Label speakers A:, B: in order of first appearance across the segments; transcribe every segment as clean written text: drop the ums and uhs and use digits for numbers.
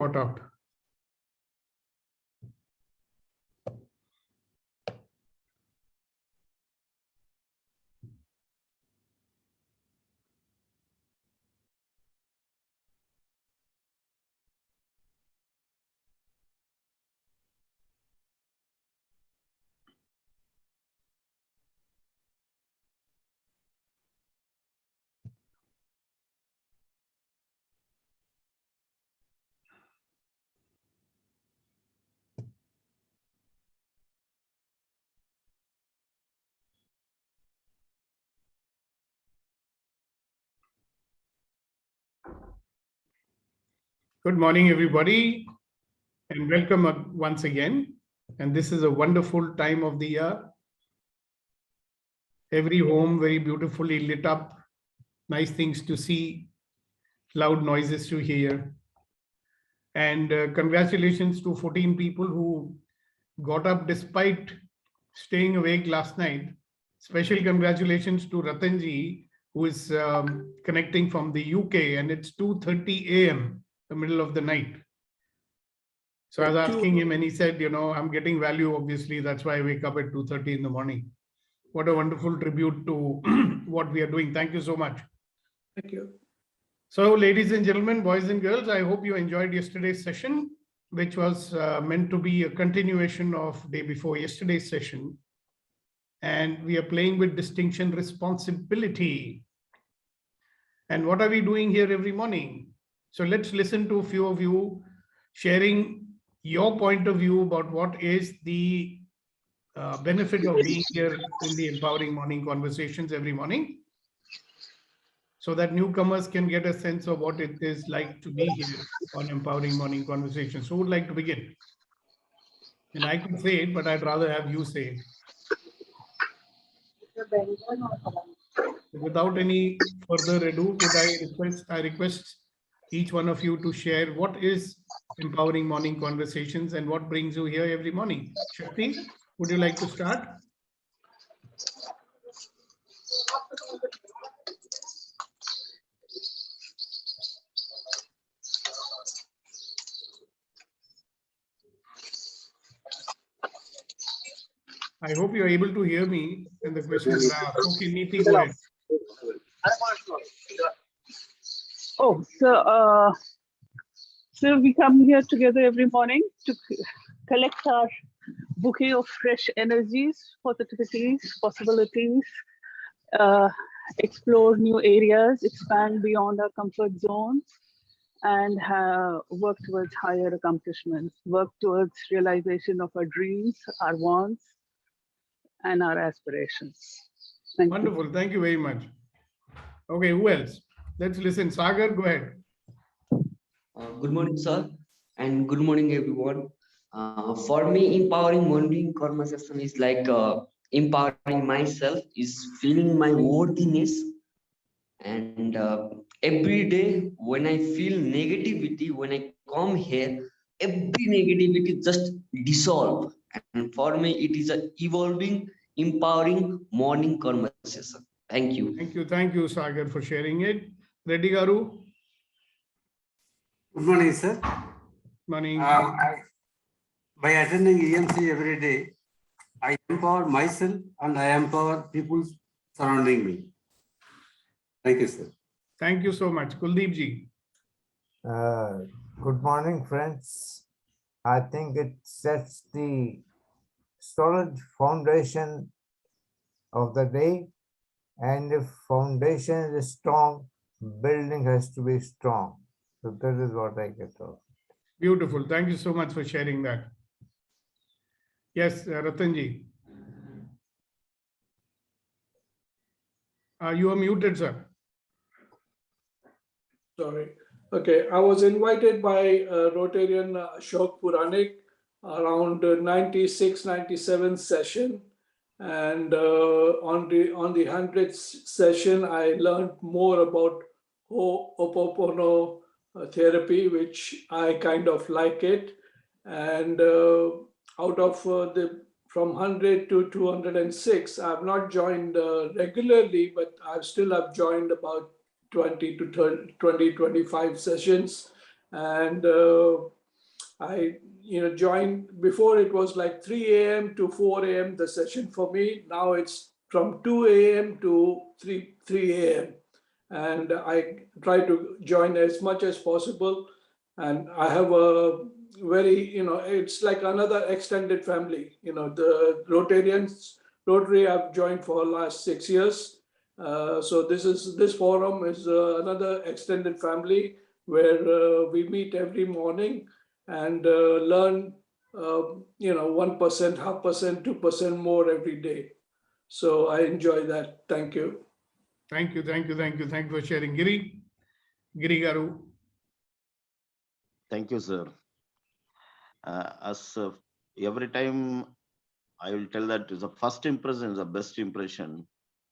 A: Caught out. Good morning, everybody, and welcome once again. And this is a wonderful time of the year. Every home very beautifully lit up, nice things to see, loud noises to hear. And congratulations to 14 people who got up despite staying awake last night. Special congratulations to Ratanji, who is connecting from the UK, and it's 2:30 a.m., the middle of the night. So I was asking him, and he said, I'm getting value, obviously. That's why I wake up at 2:30 in the morning. What a wonderful tribute to what we are doing. Thank you so much.
B: Thank you.
A: So, ladies and gentlemen, boys and girls, I hope you enjoyed yesterday's session, which was meant to be a continuation of day before yesterday's session. And we are playing with distinction responsibility. And what are we doing here every morning? So let's listen to a few of you sharing your point of view about what is the benefit of being here in the Empowering Morning Conversations every morning, so that newcomers can get a sense of what it is like to be here on Empowering Morning Conversations. Who would like to begin? And I could say it, but I'd rather have you say it. Without any further ado, I request each one of you to share what is Empowering Morning Conversations and what brings you here every morning. Shakti, would you like to start? I hope you're able to hear me and the question is asked. Okay, Neeti, go ahead.
C: Oh, so we come here together every morning to collect our bouquet of fresh energies, positivities, possibilities, explore new areas, expand beyond our comfort zones, and work towards higher accomplishments, work towards realization of our dreams, our wants, and our aspirations.
A: Wonderful. Thank you very much. Okay, who else? Let's listen. Sagar, go ahead.
D: Good morning, sir, and good morning, everyone. For me, empowering morning conversation is like empowering myself, is feeling my worthiness. And every day when I feel negativity, when I come here, every negativity just dissolve. And for me, it is an evolving, empowering morning conversation. Thank you.
A: Thank you, Sagar, for sharing it. Reddy Garu.
E: Good morning, sir.
A: Morning.
E: By attending EMC every day, I empower myself and I empower people surrounding me. Thank you, sir.
A: Thank you so much. Kuldeep ji.
F: Good morning, friends. I think it sets the solid foundation of the day. And if foundation is strong, building has to be strong. So that is what I get of.
A: Beautiful. Thank you so much for sharing that. Yes, Ratanji. You are muted, sir.
B: Sorry. Okay, I was invited by Rotarian Ashok Puranik around 96, 97 session. And on the 100th session, I learned more about Ho'oponopono therapy, which I kind of like it. And out of from 100 to 206, I've not joined regularly, but I still have joined about 20 to 25 sessions. and I joined. Before it was like 3 a.m. to 4 a.m. the session for me. Now it's from 2 a.m. to 3 a.m. and I try to join as much as possible. And I have a very, it's like another extended family. The Rotary I've joined for the last 6 years. So this forum is another extended family where we meet every morning and learn, 1%, 0.5%, 2% more every day. So I enjoy that. Thank you.
A: Thank you, thank you, thank you. Thank you for sharing. Giri Garu.
G: Thank you, sir. As every time I will tell that the first impression is the best impression.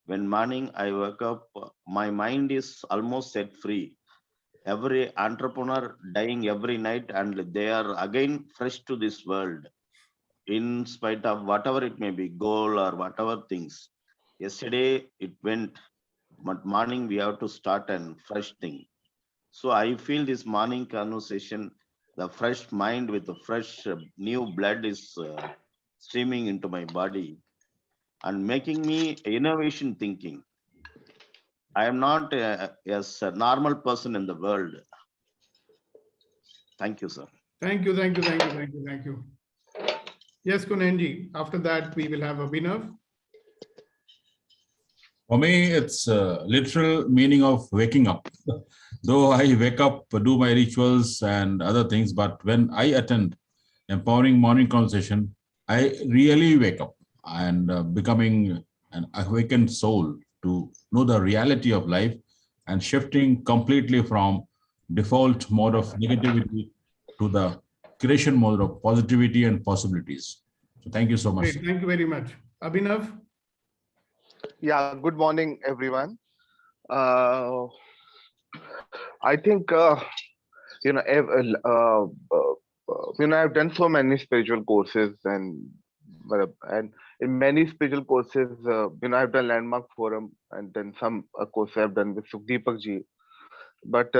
G: When morning I wake up, my mind is almost set free. Every entrepreneur dying every night and they are again fresh to this world in spite of whatever it may be, goal or whatever things. Yesterday it went, but morning we have to start a fresh thing. So I feel this morning conversation, the fresh mind with the fresh new blood is streaming into my body and making me innovation thinking. I am not as a normal person in the world. Thank you, sir.
A: Thank you, thank you, thank you, thank you, thank you. Yes, Kunenji. After that, we will have Abhinav.
H: For me, it's literal meaning of waking up. Though I wake up, do my rituals and other things, but when I attend empowering morning conversation, I really wake up and becoming an awakened soul to know the reality of life and shifting completely from default mode of negativity to the creation mode of positivity and possibilities. So thank you so much.
A: Great, thank you very much. Abhinav.
I: Yeah, good morning, everyone. I think I've done so many spiritual courses, and in many spiritual courses, I've done Landmark Forum, and then some courses I've done with Sukhdeepak ji. But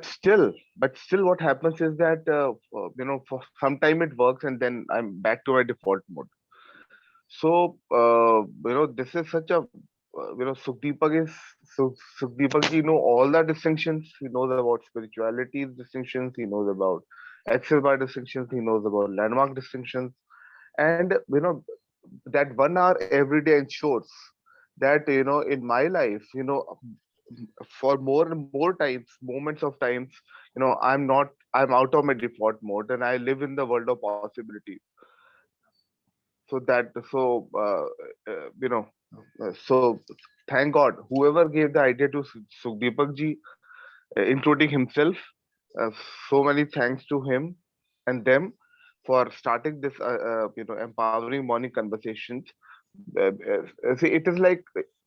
I: still, what happens is that for some time it works, and then I'm back to my default mode. So, this is such a, Sukhdeepak ji know all the distinctions. He knows about spirituality distinctions. He knows about Excel bar distinctions. He knows about landmark distinctions. And, that 1 hour every day ensures that, in my life, for more and more times, moments of times, I'm out of my default mode and I live in the world of possibility. So thank God, whoever gave the idea to Sukhdeepak ji, including himself, so many thanks to him and them for starting this, empowering morning conversations. See, it is like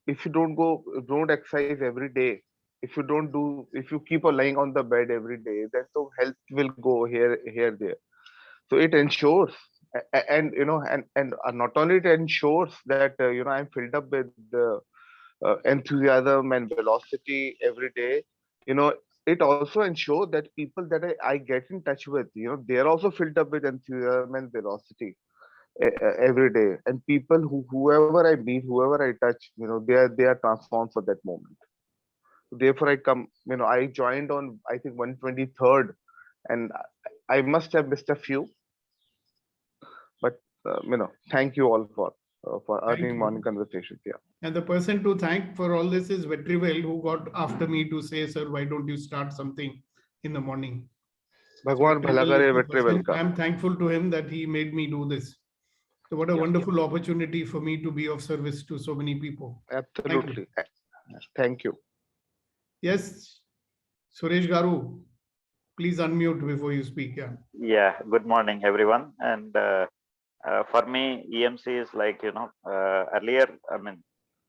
I: if you don't exercise every day, if you keep on lying on the bed every day, then so health will go here, there. So it ensures, and not only it ensures that I'm filled up with enthusiasm and velocity every day. It also ensures that people that I get in touch with, they're also filled up with enthusiasm and velocity every day. And people whoever I meet, whoever I touch, they are transformed for that moment. Therefore, I joined on, I think, 123rd, and I must have missed a few. But thank you all for earning morning conversations. Yeah.
A: And the person to thank for all this is Vetrivel, who got after me to say, sir, why don't you start something in the morning?
I: Bhagwan bhala kare Vetrivel ka.
A: I'm thankful to him that he made me do this. So what a wonderful opportunity for me to be of service to so many people.
I: Absolutely. Thank you.
A: Yes, Suresh Garu, please unmute before you speak.
J: Yeah, good morning, everyone. And for me, EMC is like, earlier,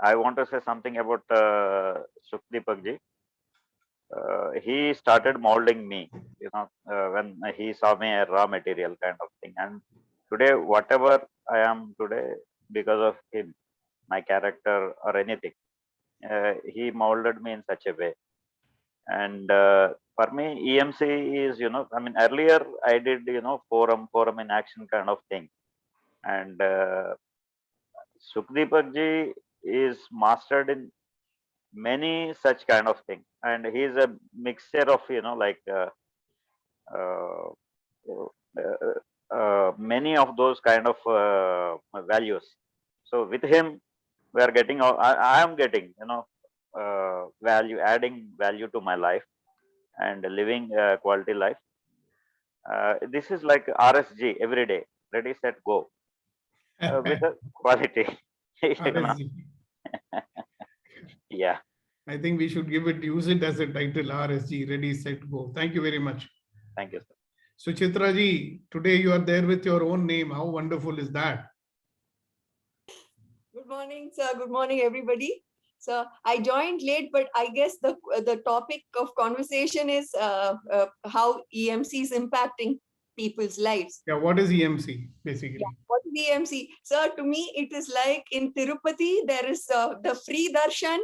J: I want to say something about Sukhdeepak ji. He started molding me, when he saw me a raw material kind of thing. And today, whatever I am today, because of him, my character or anything, he molded me in such a way. And for me, EMC is, I mean, earlier I did, forum in action kind of thing. And Sukhdeepak ji is mastered in many such kind of thing. And he's a mixture of, like many of those kind of values. So with him, we are getting, I am getting, value, adding value to my life and living quality life. This is like RSG every day, ready, set, go, with a quality.
A: RSG.
J: Yeah.
A: I think we should use it as a title, RSG, ready, set, go. Thank you very much.
J: Thank you, sir.
A: Suchitra ji, today you are there with your own name. How wonderful is that?
K: Good morning, sir. Good morning, everybody. So I joined late, but I guess the topic of conversation is how EMC is impacting people's lives.
A: Yeah, what is EMC basically?
K: Yeah, what is EMC? Sir, to me, it is like in Tirupati, there is the free darshan,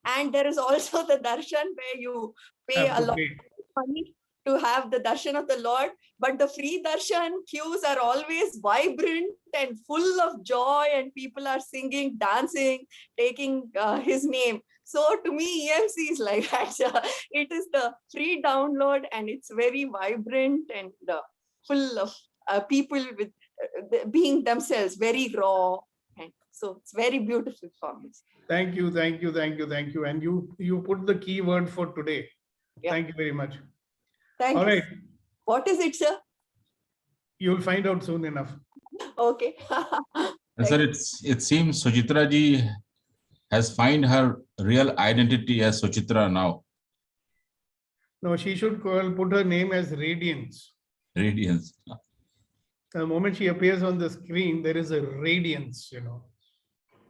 K: and there is also the darshan where you pay a lot of money to have the darshan of the Lord. But the free darshan queues are always vibrant and full of joy, and people are singing, dancing, taking his name. So to me, EMC is like that. It is the free download, and it's very vibrant and full of people with being themselves, very raw. And so it's very beautiful for me.
A: Thank you, thank you, thank you, thank you. And you put the key word for today.
K: Yeah.
A: Thank you very much.
K: Thank
A: All
K: you.
A: right.
K: What is it, sir?
A: You'll find out soon enough.
K: Okay.
H: And sir, it seems Suchitra ji has find her real identity as Suchitra now.
A: No, she should put her name as Radiance.
H: Radiance.
A: The moment she appears on the screen, there is a radiance,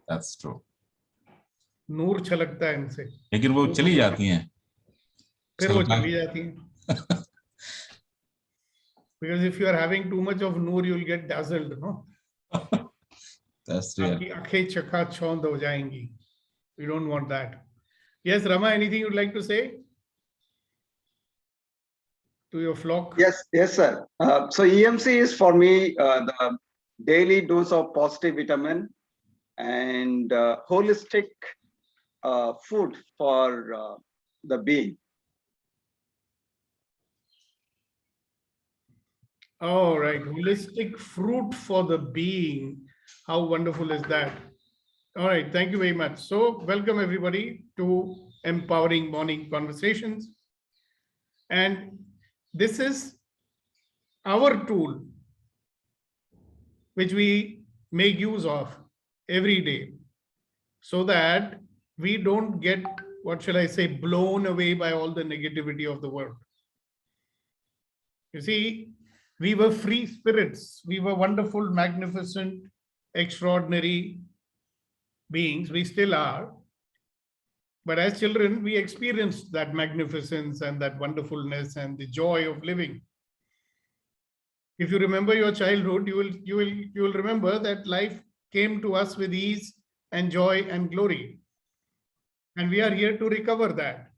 H: That's true.
A: नूर छलकता है इनसे.
H: लेकिन वो चली जाती हैं.
A: फिर वो चली जाती हैं. Because if you are having too much of noor, you'll get dazzled, no?
H: That's real.
A: आपकी आंखें चकाचौंध हो जाएंगी. We don't want that. Yes, Rama, anything you'd like to say to your flock?
L: Yes, sir. So EMC is for me the daily dose of positive vitamin and holistic food for the being.
A: All right, holistic fruit for the being. How wonderful is that? All right, thank you very much. So welcome everybody to Empowering Morning Conversations. And this is our tool, which we make use of every day so that we don't get, what shall I say, blown away by all the negativity of the world. You see, we were free spirits. We were wonderful, magnificent, extraordinary beings. We still are. But as children, we experienced that magnificence and that wonderfulness and the joy of living. If you remember your childhood, you will remember that life came to us with ease and joy and glory. And we are here to recover that,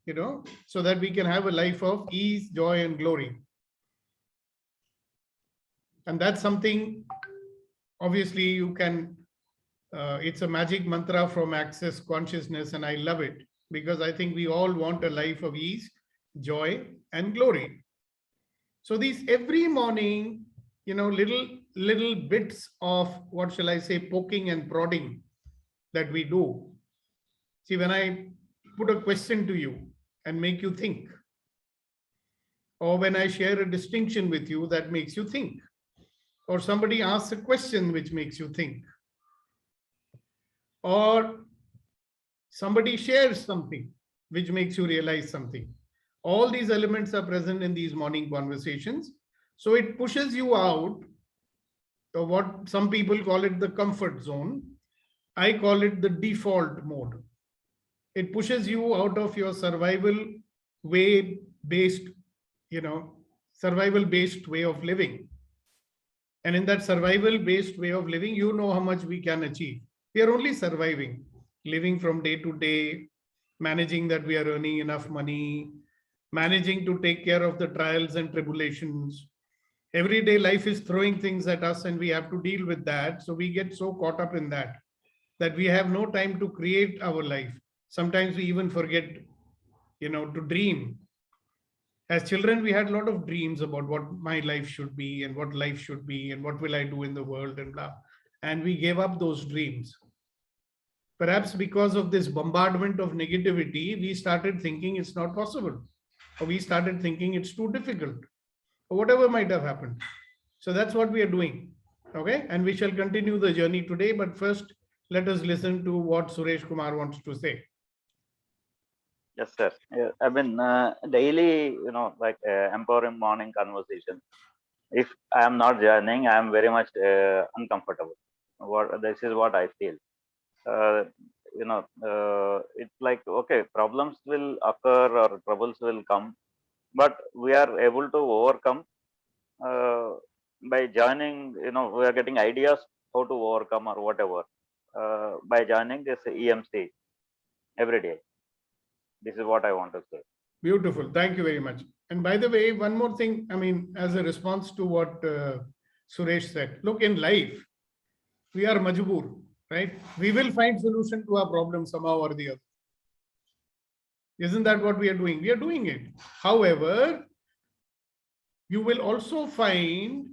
A: so that we can have a life of ease, joy, and glory. And that's something, obviously, you can, it's a magic mantra from Access Consciousness, and I love it because I think we all want a life of ease, joy, and glory. So these every morning, little bits of, what shall I say, poking and prodding that we do. See, when I put a question to you and make you think, or when I share a distinction with you that makes you think, or somebody asks a question which makes you think, or somebody shares something which makes you realize something. All these elements are present in these morning conversations. So it pushes you out of what some people call it the comfort zone. I call it the default mode. It pushes you out of your survival based way of living. And in that survival-based way of living, you know how much we can achieve. We are only surviving, living from day to day, managing that we are earning enough money, managing to take care of the trials and tribulations. Everyday life is throwing things at us and we have to deal with that. So we get so caught up in that we have no time to create our life. Sometimes we even forget, to dream. As children, we had a lot of dreams about what my life should be and what life should be and what will I do in the world and blah. And we gave up those dreams. Perhaps because of this bombardment of negativity, we started thinking it's not possible. Or we started thinking it's too difficult. Or whatever might have happened. So that's what we are doing. Okay. And we shall continue the journey today. But first, let us listen to what Suresh Kumar wants to say.
J: Yes, sir. Yeah, I mean, daily, like empowering morning conversation. If I am not joining, I am very much uncomfortable. This is what I feel. It's like, okay, problems will occur or troubles will come, but we are able to overcome by joining. We are getting ideas how to overcome or whatever by joining this EMC every day. This is what I want to say.
A: Beautiful. Thank you very much. And by the way, one more thing, as a response to what Suresh said, look, in life, we are majboor, right? We will find solution to our problem somehow or the other. Isn't that what we are doing? We are doing it. However, you will also find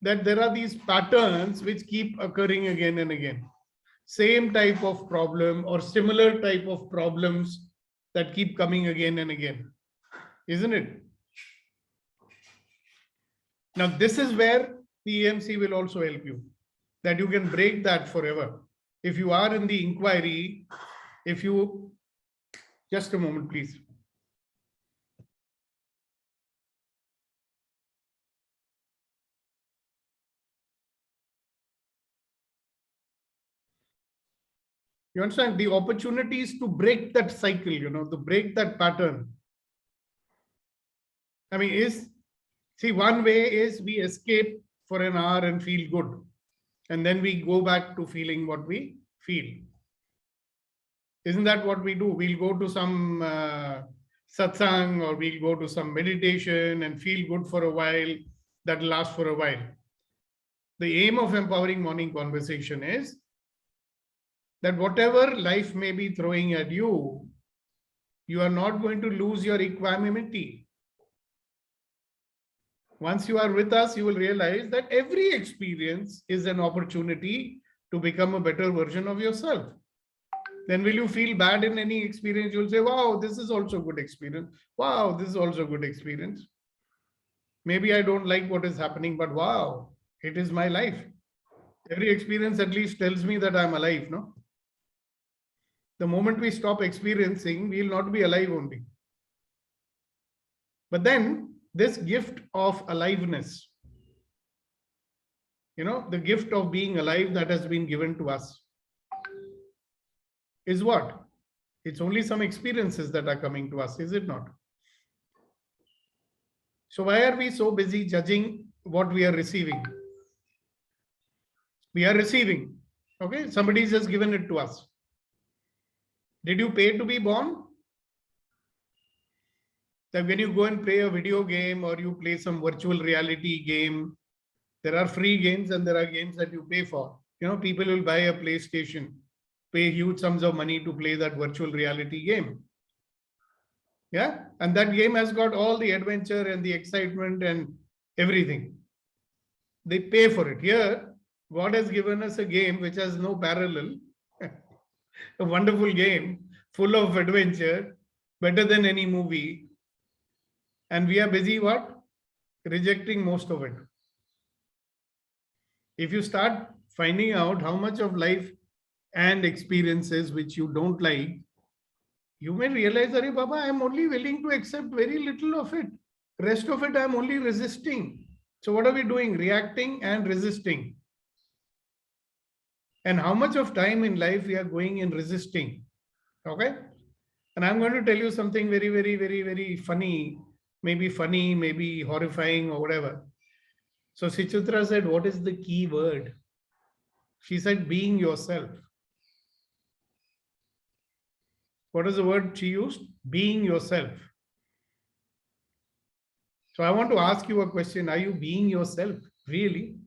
A: that there are these patterns which keep occurring again and again. Same type of problem or similar type of problems that keep coming again and again, isn't it? Now, this is where the EMC will also help you, that you can break that forever. If you are in the inquiry, just a moment, please. You understand the opportunities to break that cycle, to break that pattern. One way is we escape for an hour and feel good. And then we go back to feeling what we feel. Isn't that what we do? We'll go to some satsang or we'll go to some meditation and feel good for a while. That lasts for a while. The aim of empowering morning conversation is that whatever life may be throwing at you, you are not going to lose your equanimity. Once you are with us, you will realize that every experience is an opportunity to become a better version of yourself. Then will you feel bad in any experience? You'll say, wow, this is also a good experience. Wow, this is also a good experience. Maybe I don't like what is happening, but wow, it is my life. Every experience at least tells me that I'm alive, no? The moment we stop experiencing, we will not be alive only. But then this gift of aliveness, the gift of being alive that has been given to us is what? It's only some experiences that are coming to us, is it not? So why are we so busy judging what we are receiving? We are receiving, okay? Somebody has just given it to us. Did you pay to be born? That when you go and play a video game or you play some virtual reality game, there are free games and there are games that you pay for. People will buy a PlayStation, pay huge sums of money to play that virtual reality game. Yeah. And that game has got all the adventure and the excitement and everything. They pay for it. Here, God has given us a game which has no parallel. A wonderful game, full of adventure, better than any movie. And we are busy what? Rejecting most of it. If you start finding out how much of life and experiences which you don't like, you may realize, Arey Baba, I am only willing to accept very little of it. Rest of it, I am only resisting. So what are we doing? Reacting and resisting. And how much of time in life we are going in resisting. Okay? And I'm going to tell you something very, very, very, very funny, maybe horrifying or whatever. So Suchitra said, what is the key word? She said, being yourself. What is the word she used? Being yourself. So I want to ask you a question. Are you being yourself? Really?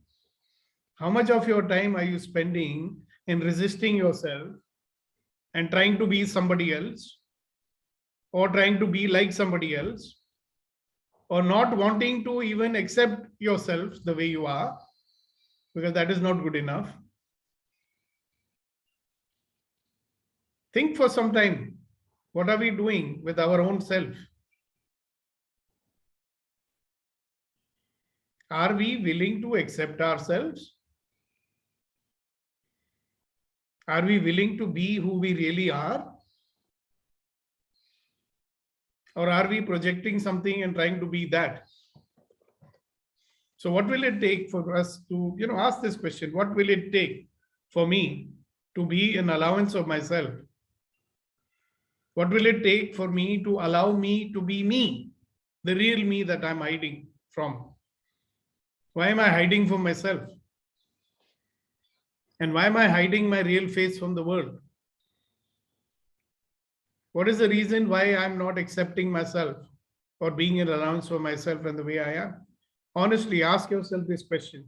A: How much of your time are you spending in resisting yourself and trying to be somebody else, or trying to be like somebody else, or not wanting to even accept yourself the way you are, because that is not good enough? Think for some time. What are we doing with our own self? Are we willing to accept ourselves? Are we willing to be who we really are? Or are we projecting something and trying to be that? So what will it take for us to, ask this question? What will it take for me to be an allowance of myself? What will it take for me to allow me to be me, the real me that I'm hiding from? Why am I hiding from myself? And why am I hiding my real face from the world? What is the reason why I'm not accepting myself or being an allowance for myself and the way I am? Honestly, ask yourself this question.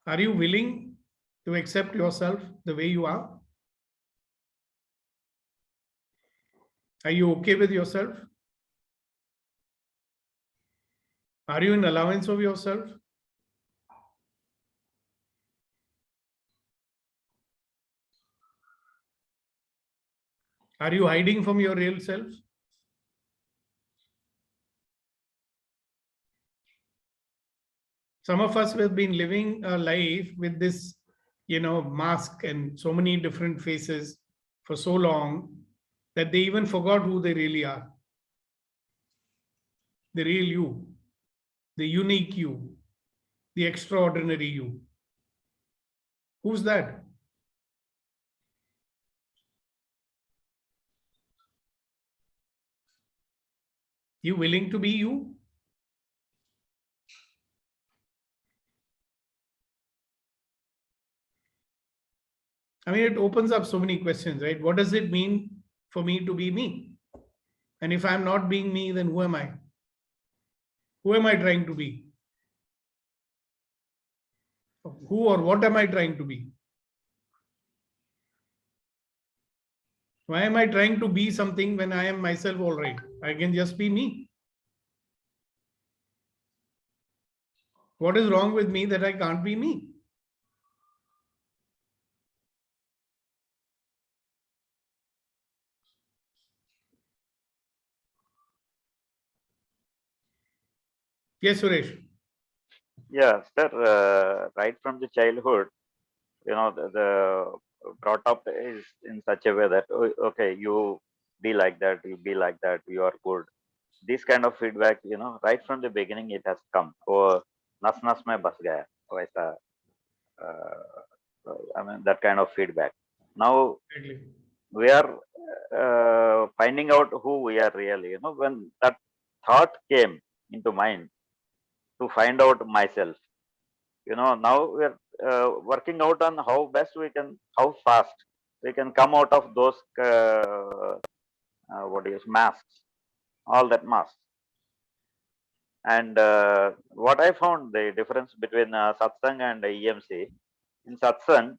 A: Are you willing to accept yourself the way you are? Are you okay with yourself? Are you in allowance of yourself? Are you hiding from your real self? Some of us have been living a life with this, mask and so many different faces for so long that they even forgot who they really are. The real you, the unique you, the extraordinary you. Who's that? You willing to be you? I mean, it opens up so many questions, right? What does it mean for me to be me? And if I'm not being me, then who am I? Who am I trying to be? Who or what am I trying to be? Why am I trying to be something when I am myself all right? I can just be me. What is wrong with me that I can't be me? Yes, Suresh.
J: Yeah, sir. Right from the childhood, the brought up is in such a way that okay, you be like that, you be like that, you are good. This kind of feedback, right from the beginning, it has come. Or nas nas mein bas gaya. वैसा, I mean that kind of feedback. Now
A: Exactly.
J: we are finding out who we are really. When that thought came into mind to find out myself, now we are working out on how best we can, how fast we can come out of those masks, all that masks. And what I found the difference between satsang and EMC, in satsang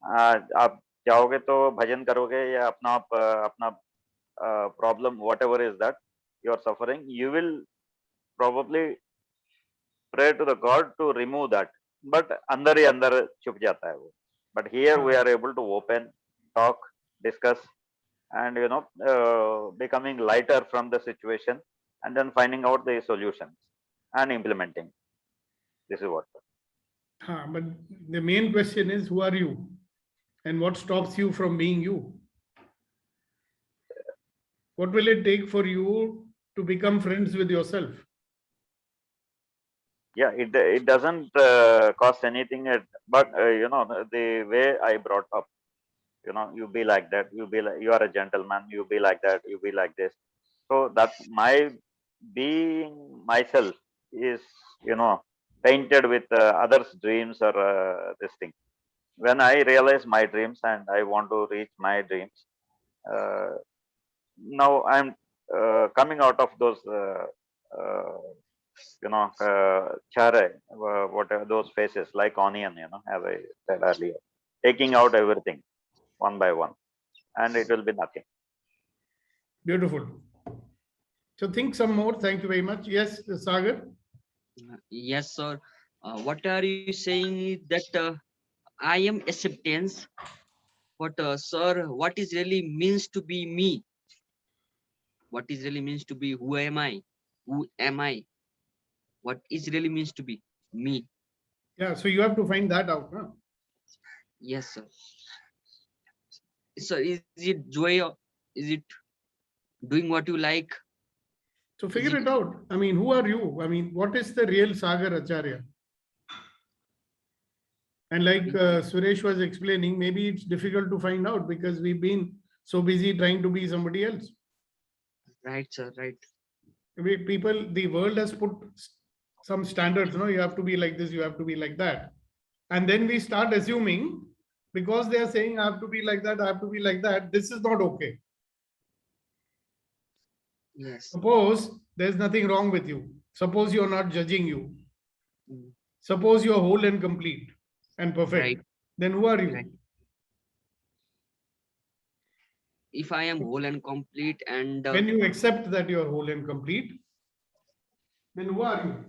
J: आप जाओगे तो भजन करोगे या अपना problem, whatever is that you are suffering, you will probably pray to the God to remove that, but अंदर ही अंदर छुप जाता है वो. But here we are able to open, talk, discuss, and becoming lighter from the situation, and then finding out the solutions and implementing. This is what.
A: But the main question is, who are you? And what stops you from being you? What will it take for you to become friends with yourself?
J: Yeah, it doesn't cost anything, but the way I brought up, you be like that, you are a gentleman, you be like that, you be like this. So that my being myself is painted with others' dreams or this thing. When I realize my dreams and I want to reach my dreams, now I'm coming out of those chare, whatever those phases like onion, as I said earlier, taking out everything one by one, and it will be nothing.
A: Beautiful. So think some more. Thank you very much. Yes, Sagar.
D: Yes, sir. What are you saying is that I am acceptance, but sir, what is really means to be me? What is really means to be who am I? Who am I? What is really means to be me?
A: Yeah, so you have to find that out. Huh?
D: Yes, sir. Sir, is it joy or is it doing what you like?
A: So figure it out. I mean, who are you? I mean, what is the real Sagar Acharya? And like Suresh was explaining, maybe it's difficult to find out because we've been so busy trying to be somebody else.
D: Right, sir, right.
A: People, the world has put some standards, you have to be like this, you have to be like that. And then we start assuming, because they are saying I have to be like that, I have to be like that, this is not okay.
D: Yes.
A: Suppose there's nothing wrong with you. Suppose you're not judging you.
D: Mm.
A: Suppose you're whole and complete and perfect.
D: Right.
A: Then who are you?
D: Right. If I am whole and complete and
A: when you accept that you're whole and complete, then who are you?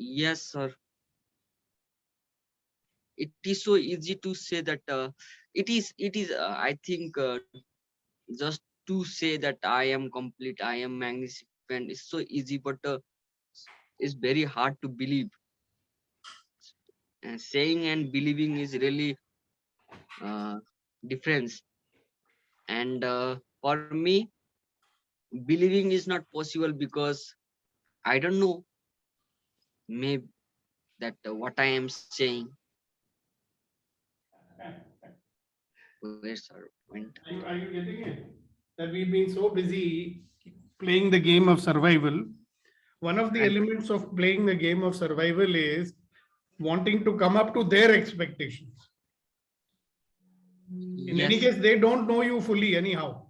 D: yes, sir. It is so easy to say that it is I think just to say that I am complete, I am magnificent is so easy, but it's very hard to believe. And saying and believing is really difference. And for me, believing is not possible because I don't know maybe that what I am saying. Where's our point?
A: Are you getting it? That we've been so busy playing the game of survival. One of the elements of playing the game of survival is wanting to come up to their expectations. In any case, they don't know you fully anyhow.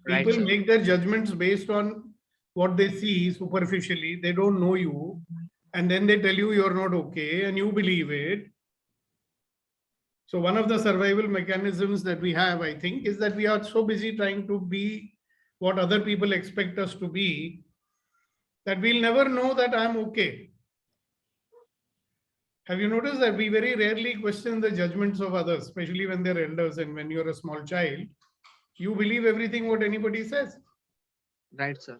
A: People make their judgments based on what they see superficially. They don't know you. And then they tell you you're not okay and you believe it. So one of the survival mechanisms that we have, I think, is that we are so busy trying to be what other people expect us to be that we'll never know that I'm okay. Have you noticed that we very rarely question the judgments of others, especially when they're elders and when you're a small child? You believe everything what anybody says.
D: Right, sir.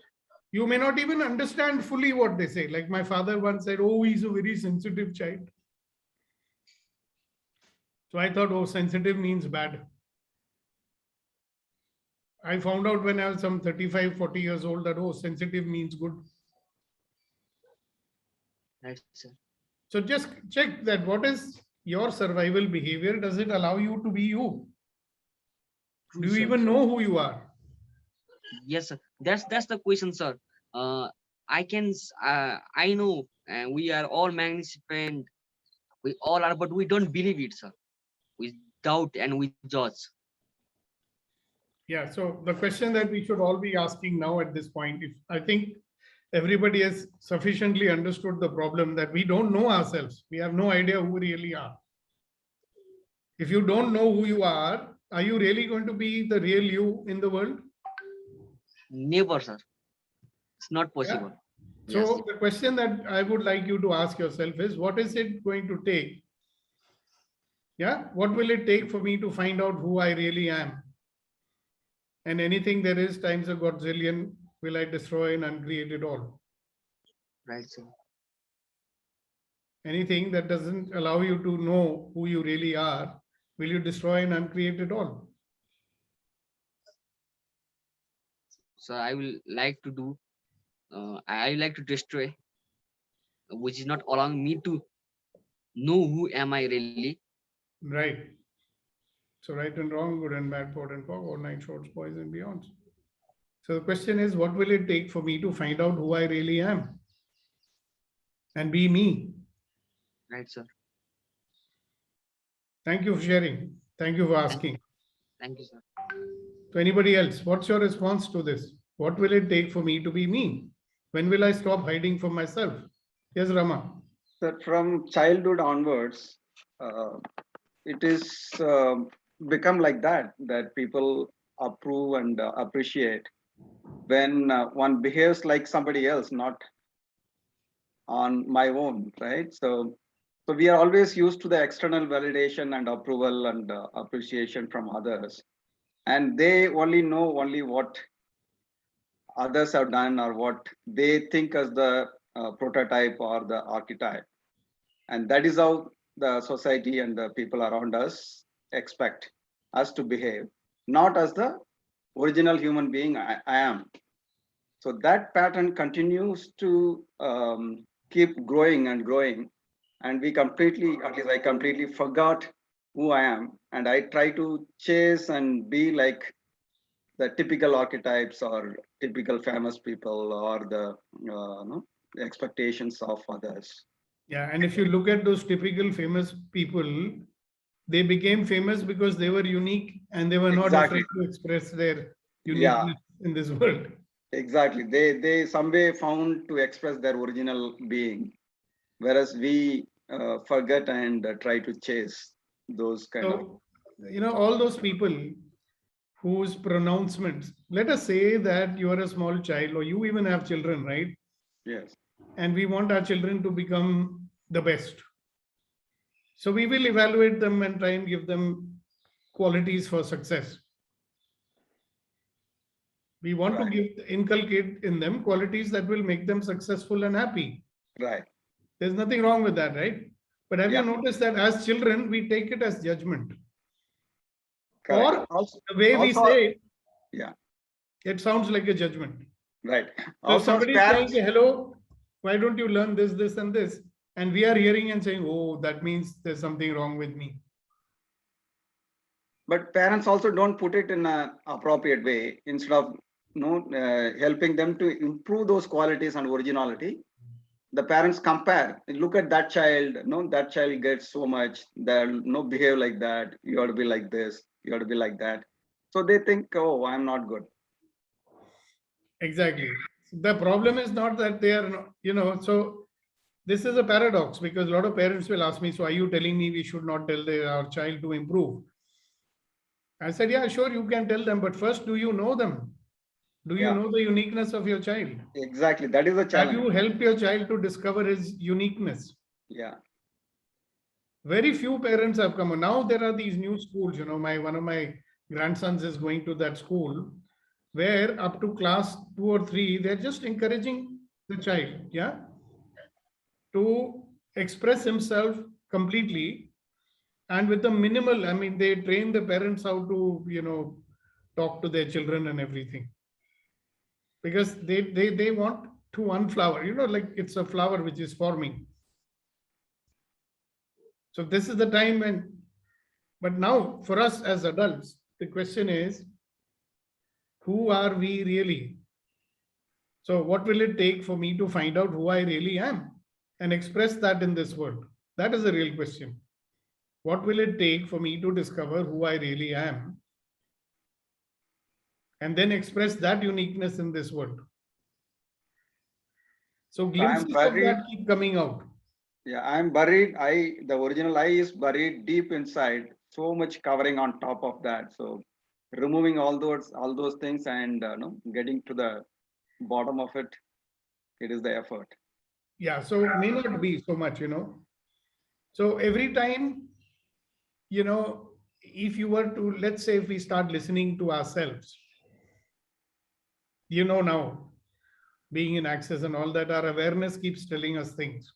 A: You may not even understand fully what they say. Like my father once said, oh, he's a very sensitive child. So I thought, oh, sensitive means bad. I found out when I was some 35, 40 years old that, oh, sensitive means good.
D: Right, sir.
A: So just check that what is your survival behavior? Does it allow you to be you? Do you even know who you are?
D: Yes, sir. That's the question, sir. I know we are all magnificent. We all are, but we don't believe it, sir. We doubt and we judge.
A: Yeah, so the question that we should all be asking now at this point, if I think everybody has sufficiently understood the problem that we don't know ourselves. We have no idea who we really are. If you don't know who you are you really going to be the real you in the world?
D: Never, sir. It's not possible.
A: Yeah. So the question that I would like you to ask yourself is, what is it going to take? Yeah, what will it take for me to find out who I really am? And anything there is times a godzillion, will I destroy and uncreate it all?
D: Right, sir.
A: Anything that doesn't allow you to know who you really are, will you destroy and uncreate it all?
D: So I will like to do, I like to destroy, which is not allowing me to know who am I really.
A: Right. So right and wrong, good and bad, pot and fog, all nine shorts, boys and beyonds. So the question is, what will it take for me to find out who I really am? And be me.
D: Right, sir.
A: Thank you for sharing. Thank you for asking.
M: Thank you, sir.
A: So anybody else, what's your response to this? What will it take for me to be me? When will I stop hiding from myself? Yes, Rama.
L: That from childhood onwards, it is become like that, that people approve and appreciate when one behaves like somebody else, not on my own, right? So we are always used to the external validation and approval and appreciation from others. And they only know only what others have done or what they think as the prototype or the archetype. And that is how the society and the people around us expect us to behave, not as the original human being I am. So that pattern continues to keep growing and growing. And we completely, at least I completely forgot who I am. And I try to chase and be like the typical archetypes or typical famous people or the the expectations of others.
A: Yeah, and if you look at those typical famous people, they became famous because they were unique and they were not
L: Exactly.
A: afraid to express their
L: Yeah.
A: uniqueness in this world.
L: Exactly. They some way found to express their original being, whereas we forget and try to chase those kind of.
A: So, all those people whose pronouncements, let us say that you are a small child or you even have children, right?
L: Yes.
A: And we want our children to become the best. So we will evaluate them and try and give them qualities for success. We want to inculcate in them qualities that will make them successful and happy.
L: Right.
A: There's nothing wrong with that, right? But have you noticed that as children, we take it as judgment?
L: Correct.
A: Or the way we
L: Also-
A: say it,
L: Yeah.
A: it sounds like a judgment.
L: Right.
A: So if
L: Also,
A: somebody is
L: parents-
A: saying, hello, why don't you learn this, this, and this? And we are hearing and saying, oh, that means there's something wrong with me.
L: But parents also don't put it in an appropriate way. Instead of helping them to improve those qualities and originality, the parents compare. Look at that child. That child gets so much. They'll behave like that. You ought to be like this. You ought to be like that. So they think, oh, I'm not good.
A: Exactly. The problem is not that they are not, so this is a paradox because a lot of parents will ask me, so are you telling me we should not tell our child to improve? I said, yeah, sure, you can tell them, but first, do you know them? Do you know the uniqueness of your child?
L: Exactly. That is the challenge.
A: Have you helped your child to discover his uniqueness?
L: Yeah.
A: Very few parents have come. Now there are these new schools, one of my grandsons is going to that school where up to class 2 or 3, they're just encouraging the child, to express himself completely and with the minimal, they train the parents how to, talk to their children and everything. Because they want to unflower, like it's a flower which is forming. So this is the time when, but now for us as adults, the question is, who are we really? So what will it take for me to find out who I really am and express that in this world? That is the real question. What will it take for me to discover who I really am and then express that uniqueness in this world? So glimpses of that keep coming out.
L: Yeah, I'm buried. The original I is buried deep inside, so much covering on top of that. So removing all those things and getting to the bottom of it, it is the effort.
A: Yeah, so may not be so much, So every time, if you were to, let's say if we start listening to ourselves, now, being in Access and all that, our awareness keeps telling us things.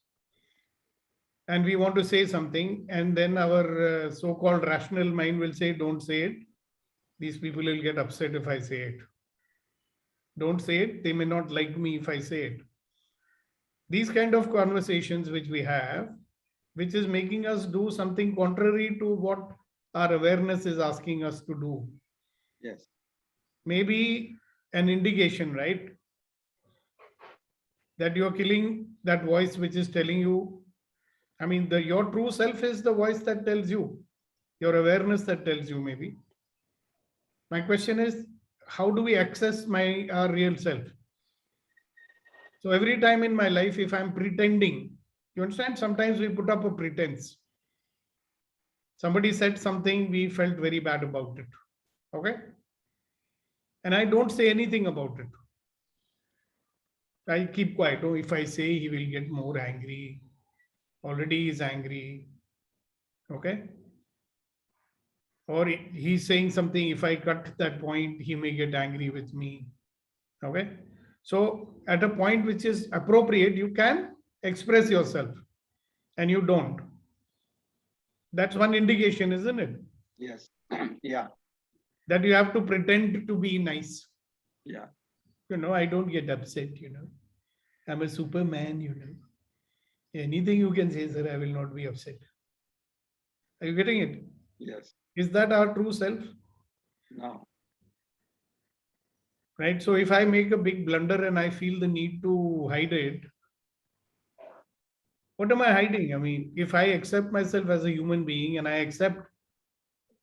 A: And we want to say something, and then our so-called rational mind will say, don't say it. These people will get upset if I say it. Don't say it. They may not like me if I say it. These kind of conversations which we have, which is making us do something contrary to what our awareness is asking us to do.
L: Yes.
A: Maybe an indication, right? That you're killing that voice which is telling you, your true self is the voice that tells you, your awareness that tells you maybe. My question is, how do we access our real self? So every time in my life, if I'm pretending, you understand, sometimes we put up a pretense. Somebody said something, we felt very bad about it. Okay? And I don't say anything about it. I keep quiet. Oh, if I say, he will get more angry. Already he's angry. Okay? Or he's saying something, if I cut that point, he may get angry with me. Okay? So at a point which is appropriate, you can express yourself and you don't. That's one indication, isn't it?
L: Yes. Yeah.
A: That you have to pretend to be nice.
L: Yeah.
A: You know, I don't get upset, you know. I'm a Superman, you know. Anything you can say, sir, I will not be upset. Are you getting it?
L: Yes.
A: Is that our true self?
L: No.
A: Right? So if I make a big blunder and I feel the need to hide it, what am I hiding? I mean, if I accept myself as a human being and I accept,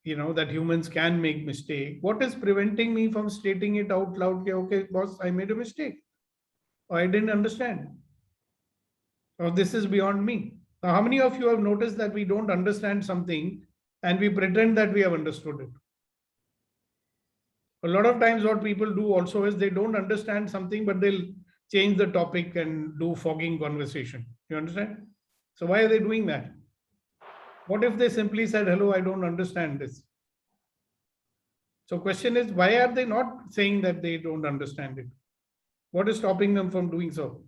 A: you know, that humans can make mistake, what is preventing me from stating it out loud? Okay, boss, I made a mistake. Or I didn't understand. Or this is beyond me. Now, how many of you have noticed that we don't understand something and we pretend that we have understood it? A lot of times what people do also is they don't understand something, but they'll change the topic and do fogging conversation. You understand? So why are they doing that? What if they simply said, hello, I don't understand this? So question is, why are they not saying that they don't understand it? What is stopping them from doing so?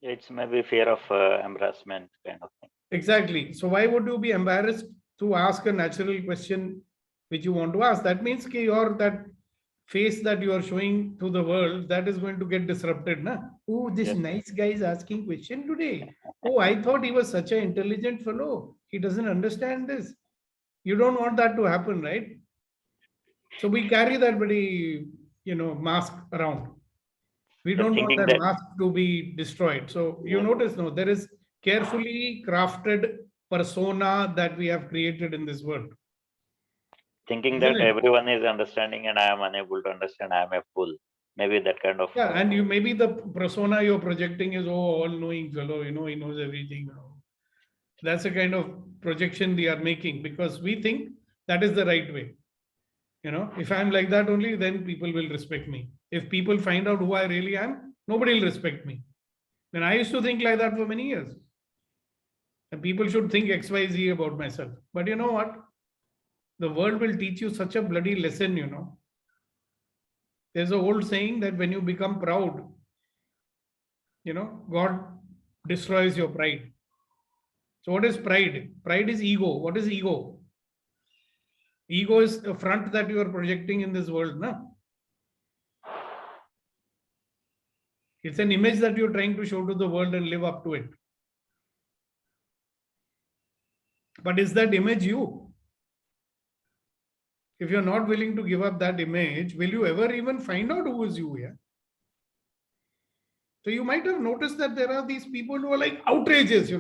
J: It's maybe fear of embarrassment kind of thing.
A: Exactly. So why would you be embarrassed to ask a natural question which you want to ask? That means that face that you are showing to the world, that is going to get disrupted. Na? Oh, this
J: Yes.
A: nice guy is asking question today. Oh, I thought he was such an intelligent fellow. He doesn't understand this. You don't want that to happen, right? So we carry that very, mask around. We
J: So
A: don't want
J: thinking
A: that
J: that
A: mask to be destroyed. So you
J: Yeah.
A: notice, no, there is carefully crafted persona that we have created in this world.
J: thinking
A: Isn't
J: that
A: it?
J: everyone is understanding and I am unable to understand, I am a fool. Maybe that kind of
A: Yeah, and you maybe the persona you're projecting is all-knowing fellow, he knows everything. That's the kind of projection they are making because we think that is the right way. If I'm like that only, then people will respect me. If people find out who I really am, nobody will respect me. And I used to think like that for many years. And people should think XYZ about myself. But you know what? The world will teach you such a bloody lesson, There's an old saying that when you become proud, God destroys your pride. So what is pride? Pride is ego. What is ego? Ego is a front that you are projecting in this world, no? It's an image that you're trying to show to the world and live up to it. But is that image you? If you're not willing to give up that image, will you ever even find out who is you here? So you might have noticed that there are these people who are like outrageous,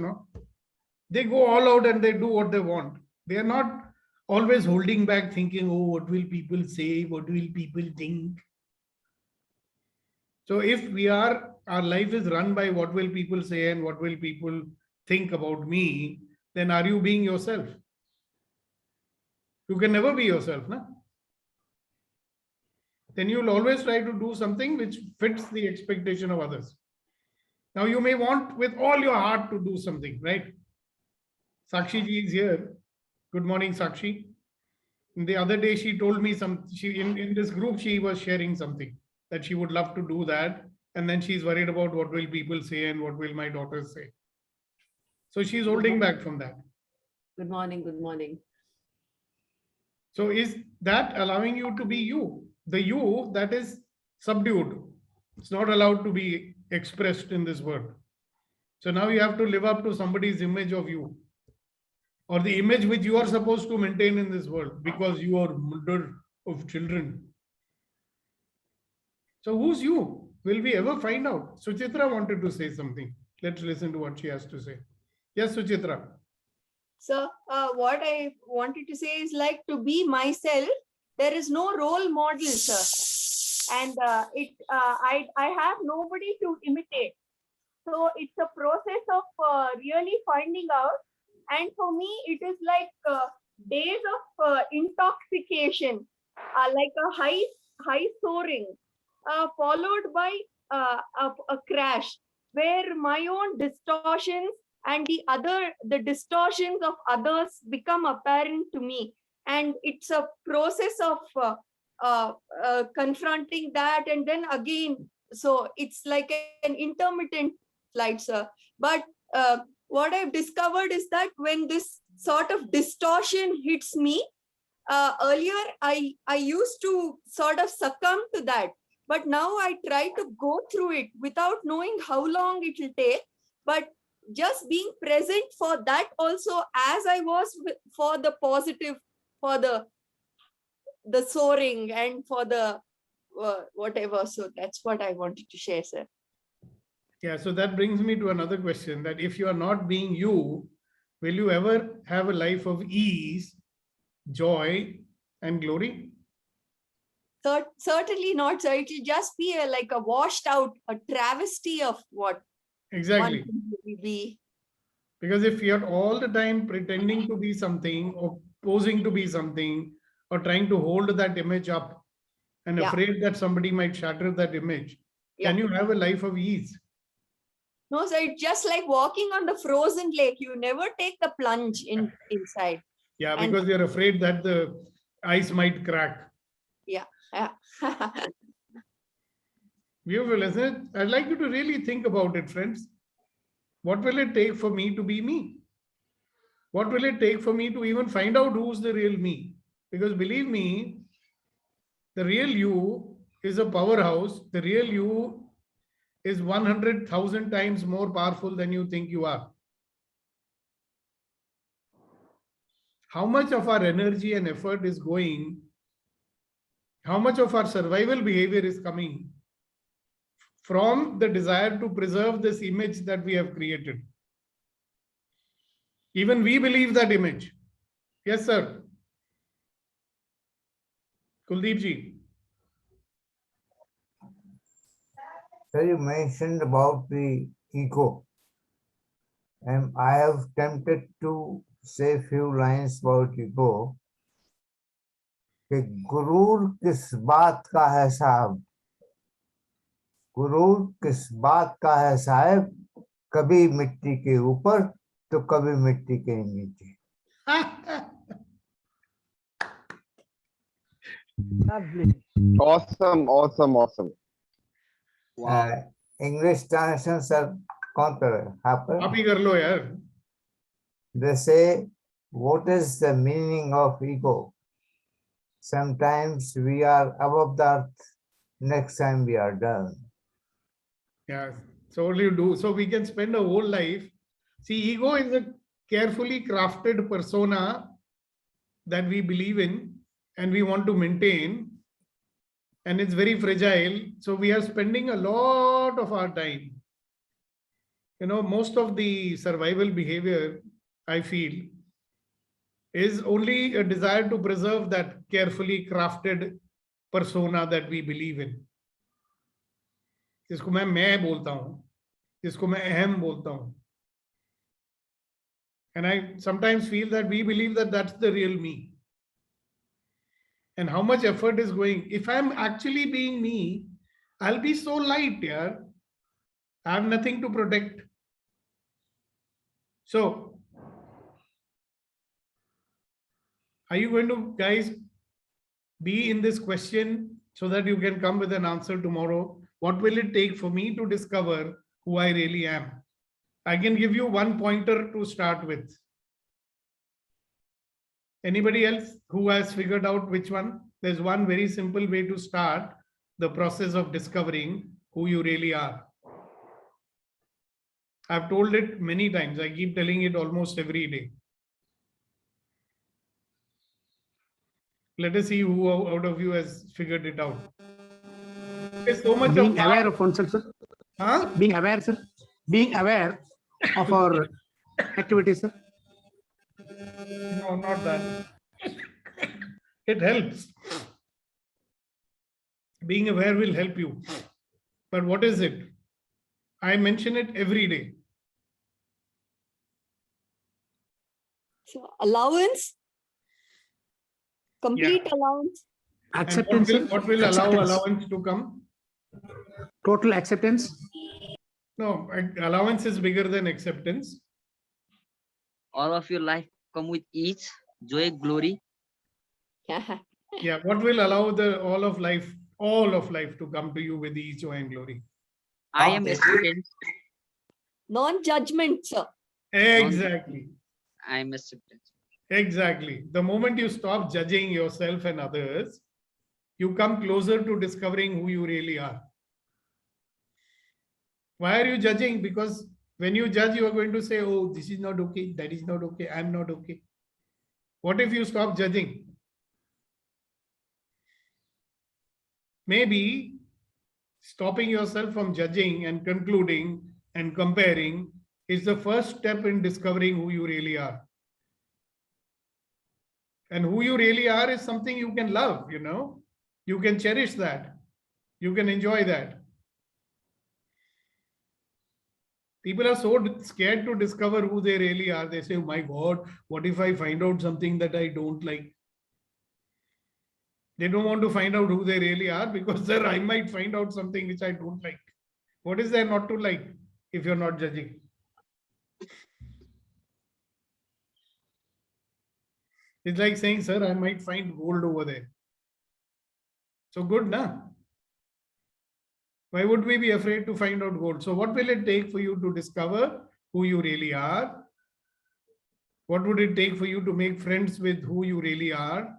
A: They go all out and they do what they want. They are not always holding back thinking, oh, what will people say? What will people think? So if our life is run by what will people say and what will people think about me, then are you being yourself? You can never be yourself, no? Then you'll always try to do something which fits the expectation of others. Now you may want with all your heart to do something, right? Sakshi ji is here. Good morning, Sakshi. The other day she told me in this group she was sharing something that she would love to do that. And then she's worried about what will people say and what will my daughters say. So she's holding back from that.
M: Good morning. Good morning.
A: So is that allowing you to be you? The you that is subdued. It's not allowed to be expressed in this world. So now you have to live up to somebody's image of you. Or the image which you are supposed to maintain in this world because you are mother of children. So who's you? Will we ever find out? Suchitra wanted to say something. Let's listen to what she has to say. Yes, Suchitra.
K: So what I wanted to say is like to be myself, there is no role model, sir. And I have nobody to imitate. So it's a process of really finding out. And for me, it is like days of intoxication, like a high soaring, followed by a crash, where my own distortions and the distortions of others become apparent to me. And it's a process of confronting that, and then again, so it's like an intermittent flight, sir. But what I've discovered is that when this sort of distortion hits me, earlier I used to sort of succumb to that, but now I try to go through it without knowing how long it will take, but just being present for that also, as I was for the positive, for the soaring and for the whatever. So that's what I wanted to share, sir.
A: Yeah, so that brings me to another question, that if you are not being you, will you ever have a life of ease, joy, and glory?
K: Certainly not, sir. It will just be like a washed out, a travesty of what
A: Exactly.
K: one can be.
A: Because if you're all the time pretending to be something or posing to be something or trying to hold that image up and
K: Yeah.
A: afraid that somebody might shatter that image, can you have a life of ease?
K: No, sir, it's just like walking on the frozen lake. You never take the plunge inside.
A: Yeah,
K: And-
A: because you're afraid that the ice might crack.
K: Yeah.
A: Beautiful, isn't it? I'd like you to really think about it, friends. What will it take for me to be me? What will it take for me to even find out who's the real me? Because believe me, the real you is a powerhouse. The real you is 100,000 times more powerful than you think you are. How much of our energy and effort is going, how much of our survival behavior is coming from the desire to preserve this image that we have created? Even we believe that image. Yes, sir. Kuldeep ji.
F: So you mentioned about the ego, and I have tempted to say a few lines about ego. कि गुरूर किस बात का है साहब, गुरूर किस बात का है साहब, कभी मिट्टी के ऊपर तो कभी मिट्टी के नीचे.
I: Awesome.
F: English translation sir कौन करे?
A: आप ही कर लो यार.
F: They say, what is the meaning of ego? Sometimes we are above the earth, next time we are down.
A: Yeah, so what do you do? So we can spend a whole life. See, ego is a carefully crafted persona that we believe in and we want to maintain, and it's very fragile. So we are spending a lot of our time. You know, most of the survival behavior, I feel, is only a desire to preserve that carefully crafted persona that we believe in. जिसको मैं बोलता हूँ, जिसको मैं अहम बोलता हूँ. And I sometimes feel that we believe that that's the real me. And how much effort is going. If I'm actually being me, I'll be so light, yeah. I have nothing to protect. So, are you going to, guys, be in this question so that you can come with an answer tomorrow? What will it take for me to discover who I really am? I can give you one pointer to start with. Anybody else who has figured out which one? There's one very simple way to start the process of discovering who you really are. I've told it many times. I keep telling it almost every day. Let us see who out of you has figured it out. There's so much
N: being aware of oneself, sir.
A: Huh?
N: Being aware, sir. Being aware of our activities, sir.
A: No, not that. It helps. Being aware will help you. But what is it? I mention it every day.
K: So allowance, complete allowance.
A: And
N: Acceptance.
A: what will allow
N: Acceptance.
A: allowance to come?
N: Total acceptance.
A: No, allowance is bigger than acceptance.
O: All of your life come with ease, joy, glory.
A: Yeah, what will allow all of life to come to you with ease, joy, and glory?
O: I am acceptance.
K: Non-judgment, sir.
A: Exactly.
O: I am acceptance.
A: Exactly. The moment you stop judging yourself and others, you come closer to discovering who you really are. Why are you judging? Because when you judge, you are going to say, oh, this is not okay, that is not okay, I'm not okay. What if you stop judging? Maybe stopping yourself from judging and concluding and comparing is the first step in discovering who you really are. And who you really are is something you can love, you know. You can cherish that. You can enjoy that. People are so scared to discover who they really are. They say, oh my God, what if I find out something that I don't like? They don't want to find out who they really are because, sir, I might find out something which I don't like. What is there not to like if you're not judging? It's like saying, sir, I might find gold over there. So good, na? Why would we be afraid to find out gold? So what will it take for you to discover who you really are? What would it take for you to make friends with who you really are?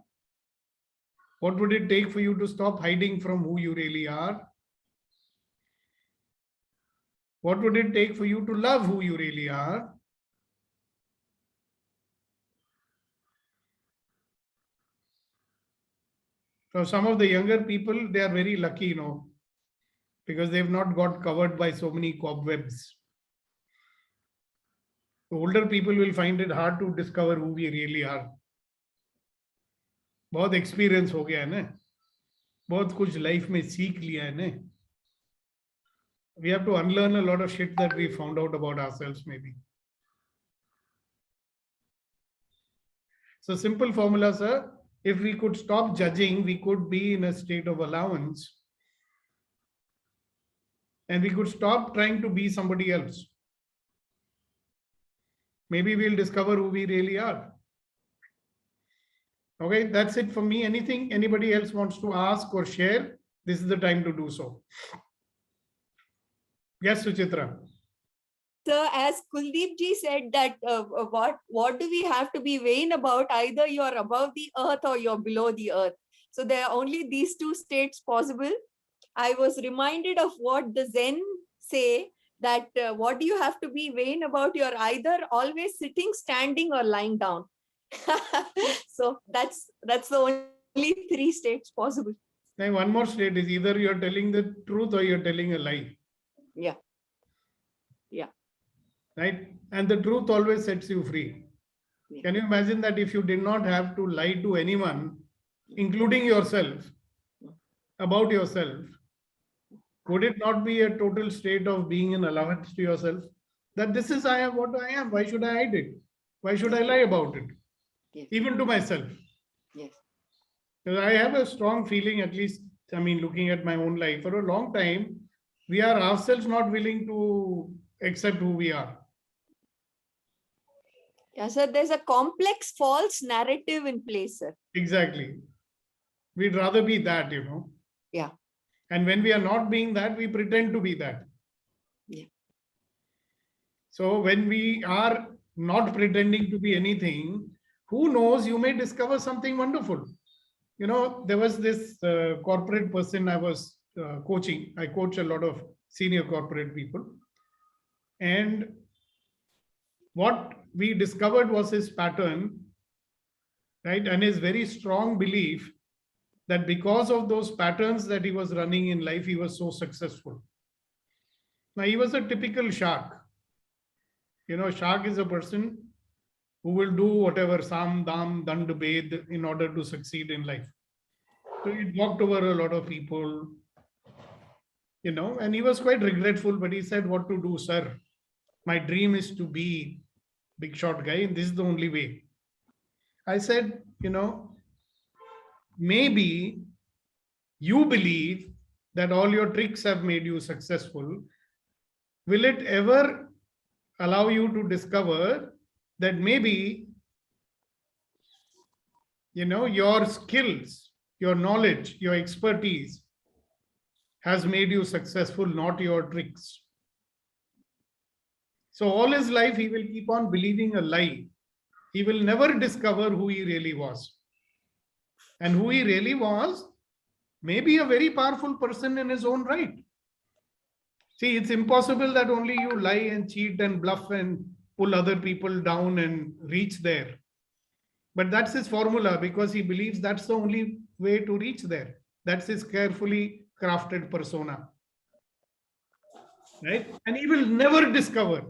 A: What would it take for you to stop hiding from who you really are? What would it take for you to love who you really are? So some of the younger people, they are very lucky, you know, because they've not got covered by so many cobwebs. The older people will find it hard to discover who we really are. बहुत experience हो गया है ना, बहुत कुछ life में सीख लिया है ना. We have to unlearn a lot of shit that we found out about ourselves maybe. So simple formula, sir. If we could stop judging, we could be in a state of allowance. And we could stop trying to be somebody else. Maybe we'll discover who we really are. Okay, that's it for me. Anything anybody else wants to ask or share, this is the time to do so. Yes, Suchitra.
K: Sir, as Kuldeep ji said that what do we have to be vain about? Either you're above the earth or you're below the earth. So there are only these two states possible. I was reminded of what the Zen say, that what do you have to be vain about? You're either always sitting, standing, or lying down. So that's the only three states possible.
A: Now one more state is either you're telling the truth or you're telling a lie.
K: Yeah. Yeah.
A: Right? And the truth always sets you free. Yeah. Can you imagine that if you did not have to lie to anyone, including yourself, about yourself, would it not be a total state of being an allowance to yourself? That this is I am what I am. Why should I hide it? Why should I lie about it?
K: Yes.
A: Even to myself.
K: Yes.
A: Because I have a strong feeling, at least, I mean, looking at my own life, for a long time, we are ourselves not willing to accept who we are.
K: Yeah, sir, there's a complex false narrative in place, sir.
A: Exactly. We'd rather be that, you know.
K: Yeah.
A: And when we are not being that, we pretend to be that.
K: Yeah.
A: So when we are not pretending to be anything, who knows, you may discover something wonderful. You know, there was this corporate person I was coaching. I coach a lot of senior corporate people. And what we discovered was his pattern, right? And his very strong belief that because of those patterns that he was running in life, he was so successful. Now, he was a typical shark. You know, shark is a person who will do whatever Sam, Dam, Dand, Bed in order to succeed in life. So he walked over a lot of people, and he was quite regretful, but he said, what to do, sir? My dream is to be big shot guy, and this is the only way. I said, maybe you believe that all your tricks have made you successful. Will it ever allow you to discover that maybe, your skills, your knowledge, your expertise has made you successful, not your tricks? So all his life, he will keep on believing a lie. He will never discover who he really was. And who he really was, maybe a very powerful person in his own right. See, it's impossible that only you lie and cheat and bluff and pull other people down and reach there. But that's his formula, because he believes that's the only way to reach there. That's his carefully crafted persona. Right? And he will never discover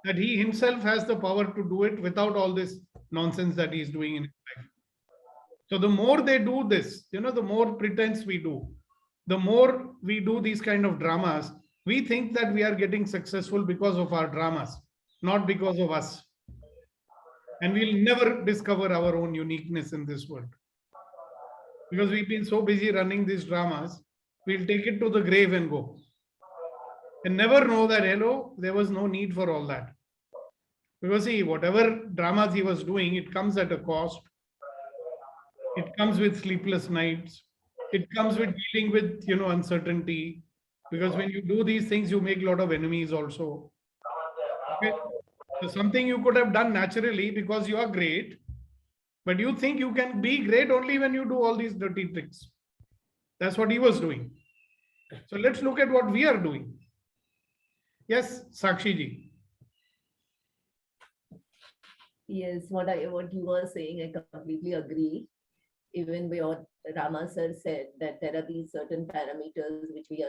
A: that he himself has the power to do it without all this nonsense that he is doing in his life. So the more they do this, the more pretense we do, the more we do these kind of dramas, we think that we are getting successful because of our dramas, not because of us. And we'll never discover our own uniqueness in this world. Because we've been so busy running these dramas, we'll take it to the grave and go. And never know that, there was no need for all that. Because see, whatever dramas he was doing, it comes at a cost. It comes with sleepless nights. It comes with dealing with, uncertainty. Because when you do these things, you make a lot of enemies also. Okay? So something you could have done naturally because you are great, but you think you can be great only when you do all these dirty tricks. That's what he was doing. So let's look at what we are doing. Yes, Sakshi ji.
M: Yes, what you were saying, I completely agree. Even what Rama sir said, that there are these certain parameters which we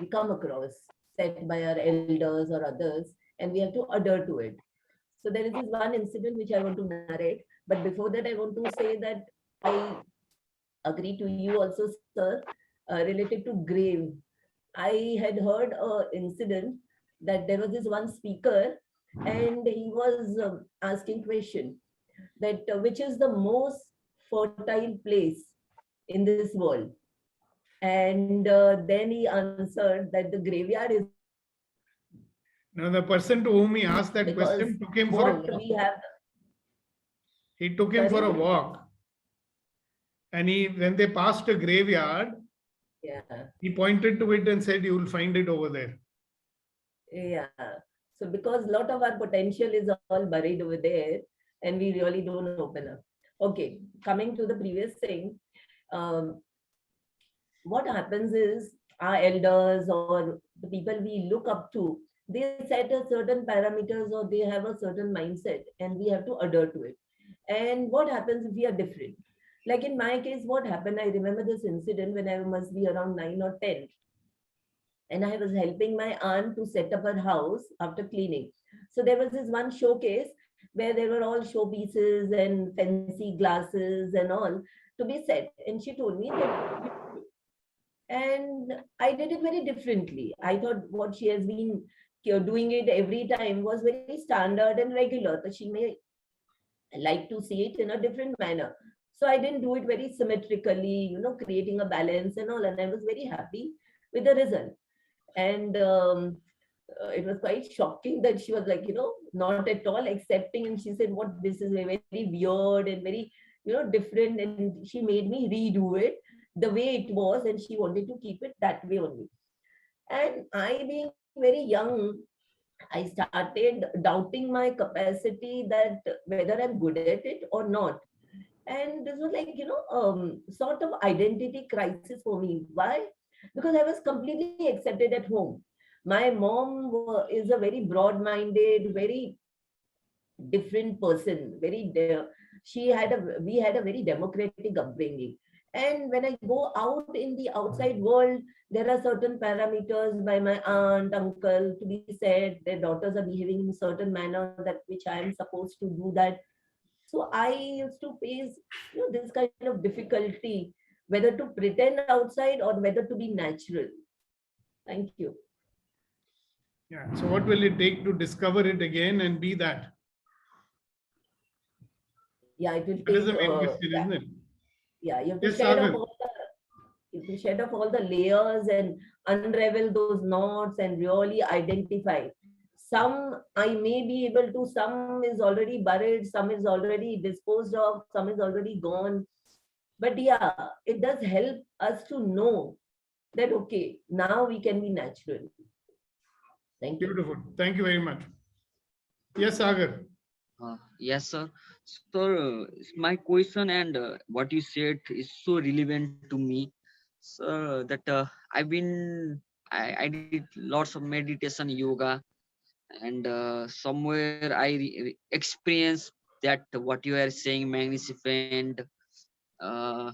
M: come across, set by our elders or others, and we have to adhere to it. So there is this one incident which I want to narrate, but before that I want to say that I agree to you also, sir, related to grave. I had heard an incident that there was this one speaker and he was asking question that which is the most fertile place in this world. And then he answered that the graveyard is.
A: Now the person to whom he asked that question took him for a walk. He took him for a walk. And when they passed a graveyard, he pointed to it and said, you will find it over there.
M: Yeah. So because a lot of our potential is all buried over there and we really don't open up. Okay, coming to the previous thing, what happens is our elders or the people we look up to, they set a certain parameters or they have a certain mindset and we have to adhere to it. And what happens if we are different? Like in my case, what happened, I remember this incident when I must be around 9 or 10. And I was helping my aunt to set up her house after cleaning. So there was this one showcase where there were all showpieces and fancy glasses and all to be set. And she told me that, and I did it very differently. I thought what she has been doing it every time was very standard and regular. But she may like to see it in a different manner. So I didn't do it very symmetrically, creating a balance and all. And I was very happy with the result. And it was quite shocking that she was like, not at all accepting. And she said, what, this is very weird and very, different. And she made me redo it the way it was. And she wanted to keep it that way only. And I, being very young, I started doubting my capacity that whether I'm good at it or not. And this was like, sort of identity crisis for me. Why? Because I was completely accepted at home. My mom is a very broad-minded, very different person. We had a very democratic upbringing. And when I go out in the outside world, there are certain parameters by my aunt, uncle to be said. Their daughters are behaving in a certain manner that which I am supposed to do that. So I used to face this kind of difficulty, whether to pretend outside or whether to be natural. Thank you.
A: Yeah. So what will it take to discover it again and be that?
M: Yeah, it will
A: That is
M: take.
A: the main question,
M: Yeah.
A: isn't it?
M: Yeah, you have to
A: Yes,
M: shed
A: Sagar.
M: off all the, you have to shed off all the layers and unravel those knots and really identify. Some I may be able to, some is already buried, some is already disposed of, some is already gone. But yeah, it does help us to know that, okay, now we can be natural. Thank you.
A: Beautiful. Thank you very much. Yes, Sagar.
O: Yes, sir. So my question and what you said is so relevant to me. So that I did lots of meditation, yoga, and somewhere I experienced that what you are saying, magnificent. Uh,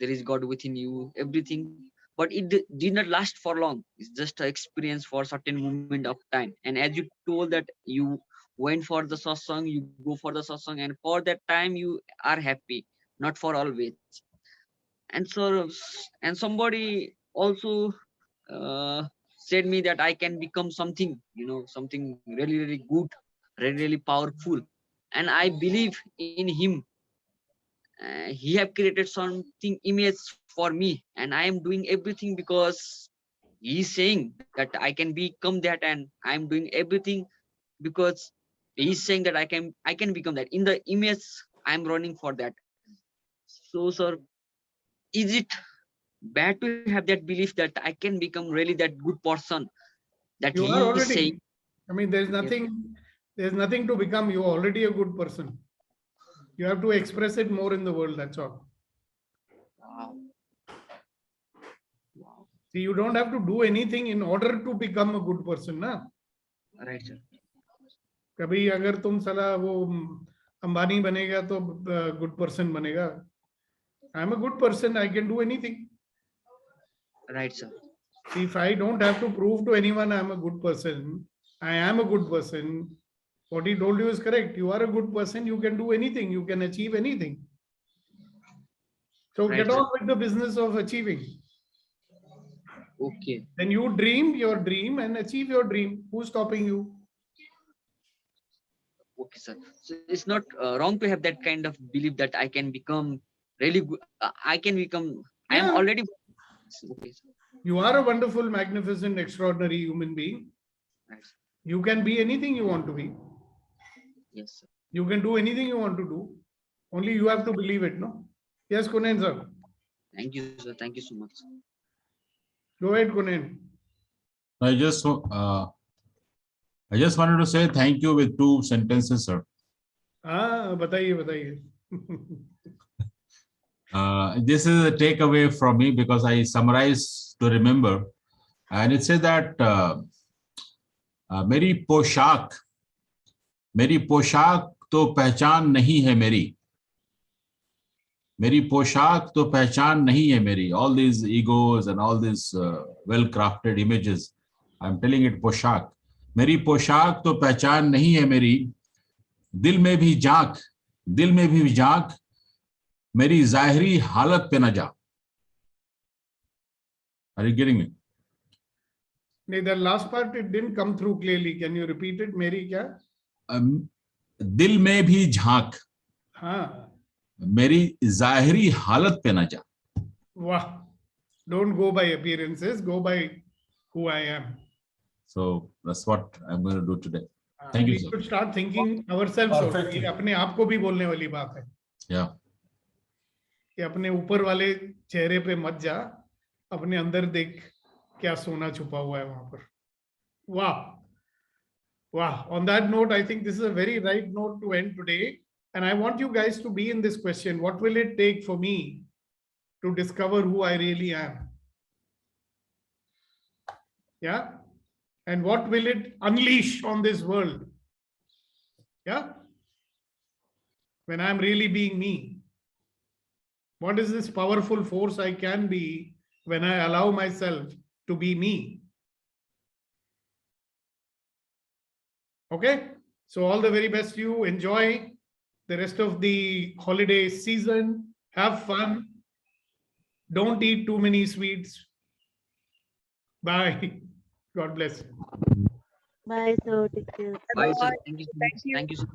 O: there is God within you, everything. But it did not last for long. It's just an experience for a certain moment of time. And as you told that you went for the satsang, you go for the satsang, and for that time you are happy, not for always. And so, and somebody also said me that I can become something, something really, really good, really, really powerful. And I believe in him. He have created something image for me, and I am doing everything because he's saying that I can become that, and I'm doing everything because he's saying that I can become that. In the image, I'm running for that. So, sir, is it bad to have that belief that I can become really that good person that
A: You
O: he
A: are
O: is saying?
A: already. I mean, there's nothing to become. You're already a good person. You have to express it more in the world. That's all.
O: Wow.
A: See, you don't have to do anything in order to become a good person, na?
O: Right, sir.
A: कभी अगर तुम साला वो अंबानी बनेगा तो good person बनेगा. I'm a good person. I can do anything.
O: Right, sir.
A: See, if I don't have to prove to anyone I'm a good person, I am a good person. What he told you is correct. You are a good person. You can do anything. You can achieve anything. So
O: Right,
A: get
O: sir.
A: on with the business of achieving.
O: Okay.
A: Then you dream your dream and achieve your dream. Who's stopping you?
O: Okay, sir. So it's not wrong to have that kind of belief that I can become really good. I can become. I am
A: Yeah.
O: already. Okay, sir.
A: You are a wonderful, magnificent, extraordinary human being.
O: Right, sir.
A: You can be anything you want to be.
O: Yes, sir.
A: You can do anything you want to do. Only you have to believe it, no? Yes, Kunen, sir.
O: Thank you, sir. Thank you so much.
A: Go ahead, Kunen.
H: I just wanted to say thank you with 2 sentences, sir.
A: बताइए.
H: This is a takeaway from me because I summarize to remember, and it says that मेरी पोशाक तो पहचान नहीं है मेरी पोशाक तो पहचान नहीं है मेरी. All these egos and all these well-crafted images, I'm telling it पोशाक. मेरी पोशाक तो पहचान नहीं है मेरी. दिल में भी झांक मेरी ज़ाहिरी हालत पे न जा. Are you getting me?
A: The last part, it didn't come through clearly. Can you repeat it? मेरी क्या?
H: दिल में भी झांक
A: हाँ.
H: मेरी ज़ाहिरी हालत पे न जा.
A: Wow. Don't go by appearances. Go by who I am.
H: So that's what I'm going to do today. Thank you,
A: We
H: sir.
A: should start thinking ourselves.
B: Perfect.
A: ये अपने आप को भी बोलने वाली बात है.
H: Yeah.
A: कि अपने ऊपर वाले चेहरे पे मत जा, अपने अंदर देख क्या सोना छुपा हुआ है वहां पर. Wow. Wow. On that note, I think this is a very right note to end today. And I want you guys to be in this question. What will it take for me to discover who I really am? Yeah. And what will it unleash on this world? Yeah. When I'm really being me. What is this powerful force I can be when I allow myself to be me? Okay, so all the very best to you. Enjoy the rest of the holiday season. Have fun. Don't eat too many sweets. Bye. God bless.
P: Bye, sir. Take care.
O: Bye, sir.
C: Bye.
O: Thank you so much.
C: Thank you.
O: Thank you, sir.